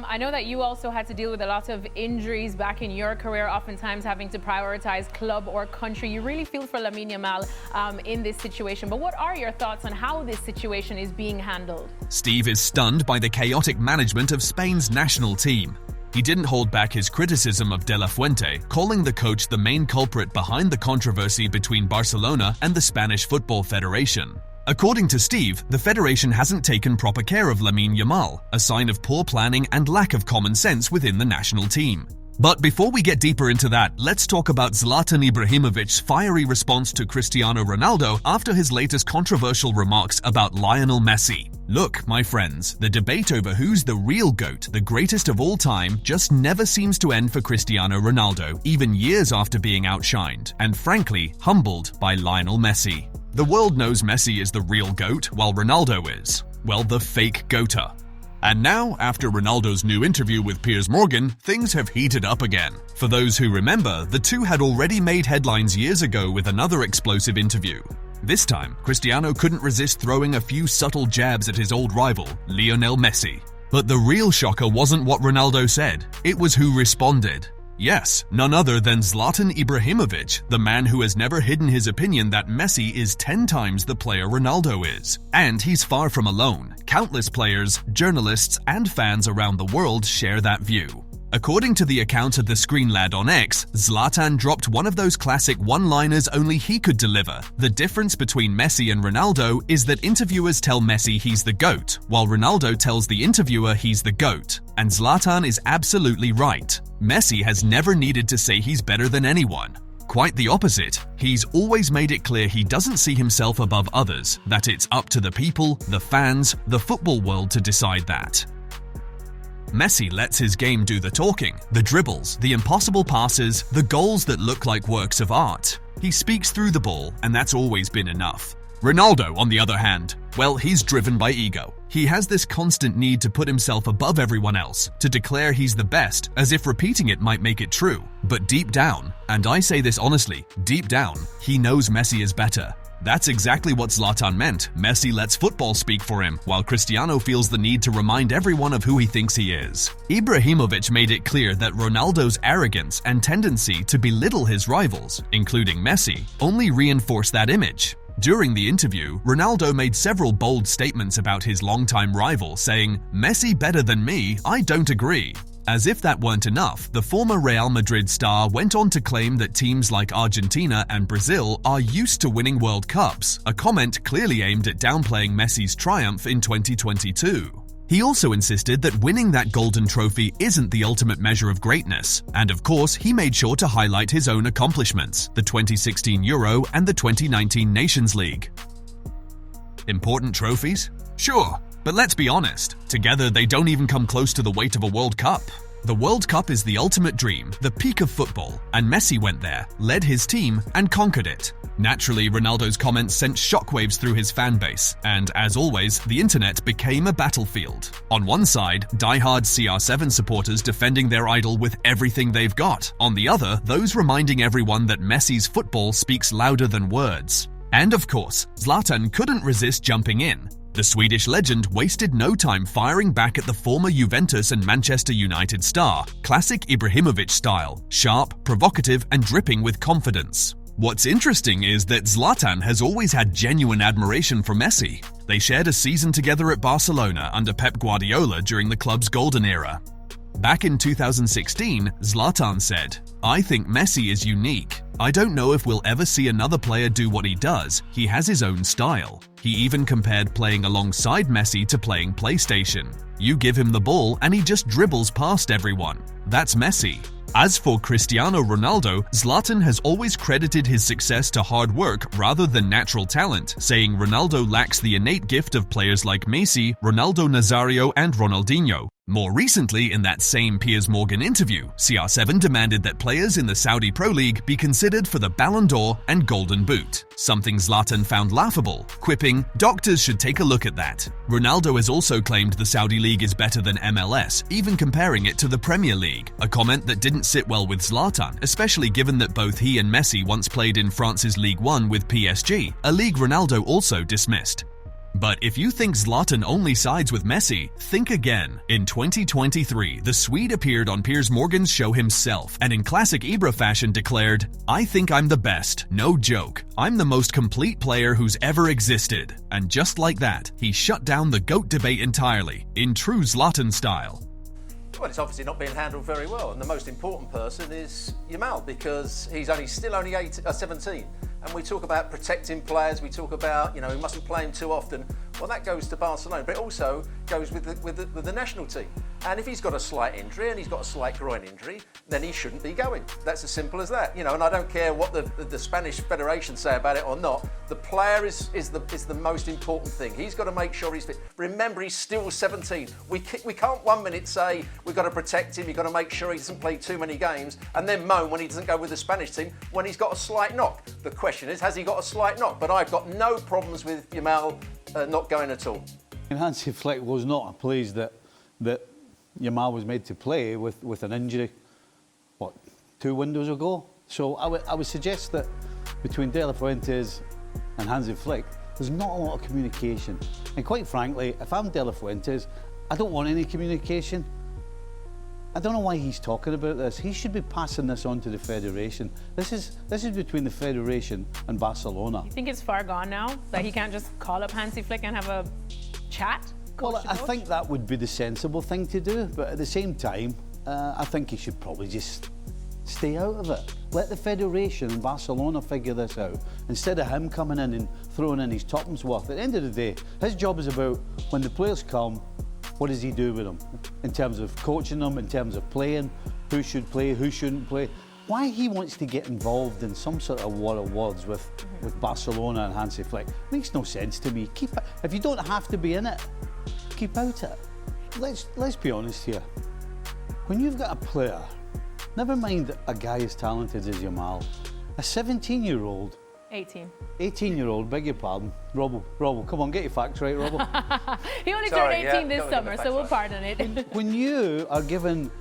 I know that you also had to deal with a lot of injuries back in your career, oftentimes having to prioritize club or country. You really feel for Lamine Yamal in this situation. But what are your thoughts on how this situation is being handled? Steve is stunned by the chaotic management of Spain's national team. He didn't hold back his criticism of De La Fuente, calling the coach the main culprit behind the controversy between Barcelona and the Spanish Football Federation. According to Steve, the federation hasn't taken proper care of Lamine Yamal, a sign of poor planning and lack of common sense within the national team. But before we get deeper into that, let's talk about Zlatan Ibrahimovic's fiery response to Cristiano Ronaldo after his latest controversial remarks about Lionel Messi. Look, my friends, the debate over who's the real GOAT, the greatest of all time, just never seems to end for Cristiano Ronaldo, even years after being outshined, and frankly, humbled by Lionel Messi. The world knows Messi is the real GOAT, while Ronaldo is, well, the fake GOATer. And now, after Ronaldo's new interview with Piers Morgan, things have heated up again. For those who remember, the two had already made headlines years ago with another explosive interview. This time, Cristiano couldn't resist throwing a few subtle jabs at his old rival, Lionel Messi. But the real shocker wasn't what Ronaldo said, it was who responded. Yes, none other than Zlatan Ibrahimovic, the man who has never hidden his opinion that Messi is 10 times the player Ronaldo is. And he's far from alone. Countless players, journalists, and fans around the world share that view. According to the account of the Screen Lad on X, Zlatan dropped one of those classic one-liners only he could deliver. The difference between Messi and Ronaldo is that interviewers tell Messi he's the GOAT, while Ronaldo tells the interviewer he's the GOAT. And Zlatan is absolutely right. Messi has never needed to say he's better than anyone. Quite the opposite. He's always made it clear he doesn't see himself above others, that it's up to the people, the fans, the football world to decide that. Messi lets his game do the talking, the dribbles, the impossible passes, the goals that look like works of art. He speaks through the ball, and that's always been enough. Ronaldo, on the other hand, well, he's driven by ego. He has this constant need to put himself above everyone else, to declare he's the best, as if repeating it might make it true. But deep down, and I say this honestly, deep down, he knows Messi is better. That's exactly what Zlatan meant. Messi lets football speak for him, while Cristiano feels the need to remind everyone of who he thinks he is. Ibrahimovic made it clear that Ronaldo's arrogance and tendency to belittle his rivals, including Messi, only reinforce that image. During the interview, Ronaldo made several bold statements about his longtime rival, saying, "Messi better than me? I don't agree." As if that weren't enough, the former Real Madrid star went on to claim that teams like Argentina and Brazil are used to winning World Cups, a comment clearly aimed at downplaying Messi's triumph in 2022. He also insisted that winning that golden trophy isn't the ultimate measure of greatness, and of course he made sure to highlight his own accomplishments, the 2016 Euro and the 2019 Nations League. Important trophies? Sure. But let's be honest, together they don't even come close to the weight of a World Cup. The World Cup is the ultimate dream, the peak of football, and Messi went there, led his team, and conquered it. Naturally, Ronaldo's comments sent shockwaves through his fan base, and as always, the internet became a battlefield. On one side, die-hard CR7 supporters defending their idol with everything they've got. On the other, those reminding everyone that Messi's football speaks louder than words. And of course, Zlatan couldn't resist jumping in. The Swedish legend wasted no time firing back at the former Juventus and Manchester United star, classic Ibrahimovic style, sharp, provocative, and dripping with confidence. What's interesting is that Zlatan has always had genuine admiration for Messi. They shared a season together at Barcelona under Pep Guardiola during the club's golden era. Back in 2016, Zlatan said, "I think Messi is unique. I don't know if we'll ever see another player do what he does. He has his own style." He even compared playing alongside Messi to playing PlayStation. You give him the ball and he just dribbles past everyone. That's Messi. As for Cristiano Ronaldo, Zlatan has always credited his success to hard work rather than natural talent, saying Ronaldo lacks the innate gift of players like Messi, Ronaldo Nazario, and Ronaldinho. More recently, in that same Piers Morgan interview, CR7 demanded that players in the Saudi Pro League be considered for the Ballon d'Or and Golden Boot, something Zlatan found laughable, quipping, "Doctors should take a look at that." Ronaldo has also claimed the Saudi League is better than MLS, even comparing it to the Premier League, a comment that didn't sit well with Zlatan, especially given that both he and Messi once played in France's Ligue 1 with PSG, a league Ronaldo also dismissed. But if you think Zlatan only sides with Messi, think again. In 2023, the Swede appeared on Piers Morgan's show himself, and in classic Ibra fashion declared, "I think I'm the best, no joke. I'm the most complete player who's ever existed." And just like that, he shut down the GOAT debate entirely, in true Zlatan style. Well, it's obviously not being handled very well, and the most important person is Yamal, because he's still only 17. And we talk about protecting players, we talk about, we mustn't play him too often. Well, that goes to Barcelona, but it also goes with the national team. And if he's got a slight injury and he's got a slight groin injury, then he shouldn't be going. That's as simple as that. And I don't care what the Spanish Federation say about it or not. The player is the most important thing. He's got to make sure he's fit. Remember, he's still 17. We can't 1 minute say we've got to protect him, you've got to make sure he doesn't play too many games, and then moan when he doesn't go with the Spanish team when he's got a slight knock. The question is, has he got a slight knock? But I've got no problems with Yamal not going at all. And Hansi Flick was not pleased that Yamal was made to play with an injury, 2 windows ago? So I would suggest that between De La Fuentes and Hansi Flick, there's not a lot of communication. And quite frankly, if I'm De La Fuentes, I don't want any communication. I don't know why he's talking about this. He should be passing this on to the Federation. This is between the Federation and Barcelona. You think it's far gone now, that he can't just call up Hansi Flick and have a chat? Well, I think that would be the sensible thing to do, but at the same time, I think he should probably just stay out of it. Let the Federation and Barcelona figure this out, instead of him coming in and throwing in his tuppence worth. At the end of the day, his job is about when the players come, what does he do with them? In terms of coaching them, in terms of playing, who should play, who shouldn't play. Why he wants to get involved in some sort of war of words with Barcelona and Hansi Flick makes no sense to me. If you don't have to be in it, keep out it. Let's be honest here. When you've got a player, never mind a guy as talented as Yamal, a 17-year-old, 18-year-old, beg your pardon, Robbo, come on, get your facts right, Robbo. He only turned 18 this summer, so we'll pardon it. When you are given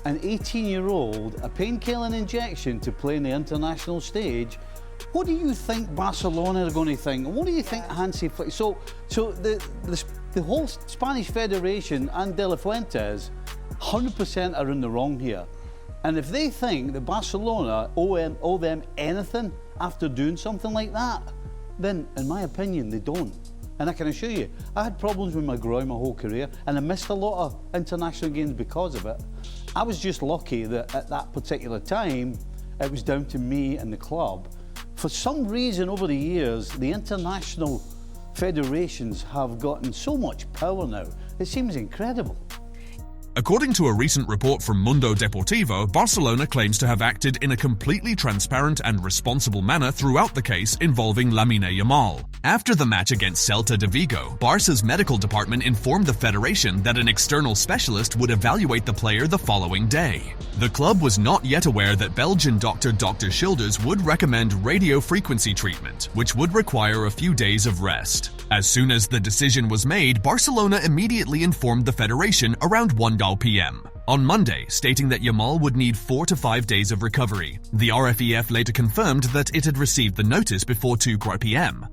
an 18-year-old a pain-killing injection to play on the international stage, what do you think Barcelona are going to think? What do you think Hansi Flick? So the whole Spanish Federation and De La Fuentes 100% are in the wrong here. And if they think that Barcelona owe them anything after doing something like that, then, in my opinion, they don't. And I can assure you, I had problems with my groin my whole career, and I missed a lot of international games because of it. I was just lucky that at that particular time, it was down to me and the club. For some reason over the years, the international federations have gotten so much power now. It seems incredible. According to a recent report from Mundo Deportivo, Barcelona claims to have acted in a completely transparent and responsible manner throughout the case involving Lamine Yamal. After the match against Celta de Vigo, Barca's medical department informed the federation that an external specialist would evaluate the player the following day. The club was not yet aware that Belgian Dr. Schilders would recommend radio frequency treatment, which would require a few days of rest. As soon as the decision was made, Barcelona immediately informed the federation around 1 p.m. on Monday, stating that Yamal would need 4 to 5 days of recovery. The RFEF later confirmed that it had received the notice before 2 p.m.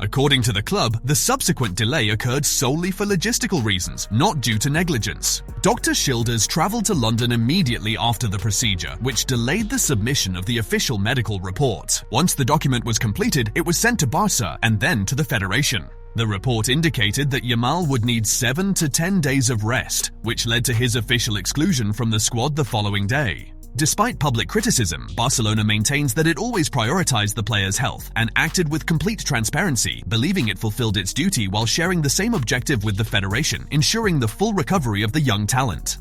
According to the club, the subsequent delay occurred solely for logistical reasons, not due to negligence. Dr. Schilders travelled to London immediately after the procedure, which delayed the submission of the official medical report. Once the document was completed, it was sent to Barca and then to the Federation. The report indicated that Yamal would need 7 to 10 days of rest, which led to his official exclusion from the squad the following day. Despite public criticism, Barcelona maintains that it always prioritized the player's health and acted with complete transparency, believing it fulfilled its duty while sharing the same objective with the federation, ensuring the full recovery of the young talent.